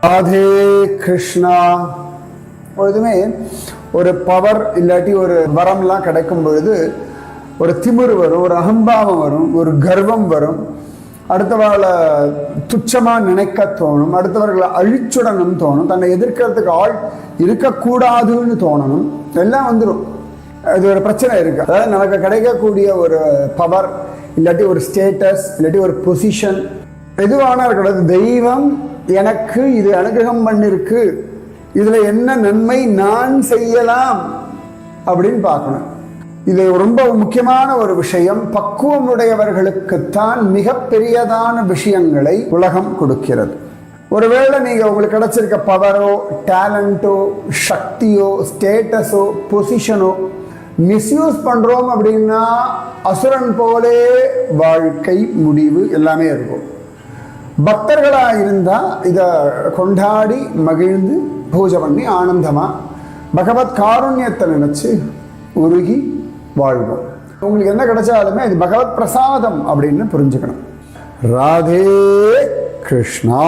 ராதே கிருஷ்ணா. எப்பொழுதுமே ஒரு பவர் இல்லாட்டி ஒரு வரம்லாம் கிடைக்கும் பொழுது ஒரு திமிரு வரும், ஒரு அகம்பாவம் வரும், ஒரு கர்வம் வரும், அடுத்தவர்களை துச்சமாக நினைக்க தோணும், அடுத்தவர்களை அழிச்சுடணும் தோணும், தன்னை எதிர்க்கிறதுக்கு ஆள் இருக்கக்கூடாதுன்னு தோணணும், எல்லாம் வந்துடும். இது ஒரு பிரச்சனை இருக்கு. அதாவது நமக்கு கிடைக்கக்கூடிய ஒரு பவர் இல்லாட்டி ஒரு ஸ்டேட்டஸ் இல்லாட்டி ஒரு பொசிஷன் எதுவான இருக்கிறது, தெய்வம் எனக்கு இது அனுகிரகம் பண்ணிருக்கு, இதுல என்ன நன்மை நான் செய்யலாம் அப்படின்னு பார்க்கணும். இது ரொம்ப முக்கியமான ஒரு விஷயம். பக்குவம் உடையவர்களுக்குத்தான் மிக பெரியதான விஷயங்களை உலகம் கொடுக்கிறது. ஒருவேளை நீங்க உங்களுக்கு கிடைச்சிருக்க பவரோ டேலண்டோ சக்தியோ ஸ்டேட்டஸோ பொசிஷனோ மிஸ்யூஸ் பண்றோம் அப்படின்னா அசுரன் போலே வாழ்க்கை முடிவு எல்லாமே இருக்கும். பக்தர்களாக இருந்தால் இதை கொண்டாடி மகிழ்ந்து பூஜை பண்ணி ஆனந்தமாக பகவத் காருண்யத்தை நினச்சி உருகி வாழ்வோம். உங்களுக்கு என்ன கிடைச்சாலுமே இது பகவத் பிரசாதம் அப்படின்னு புரிஞ்சுக்கணும். ராதே கிருஷ்ணா.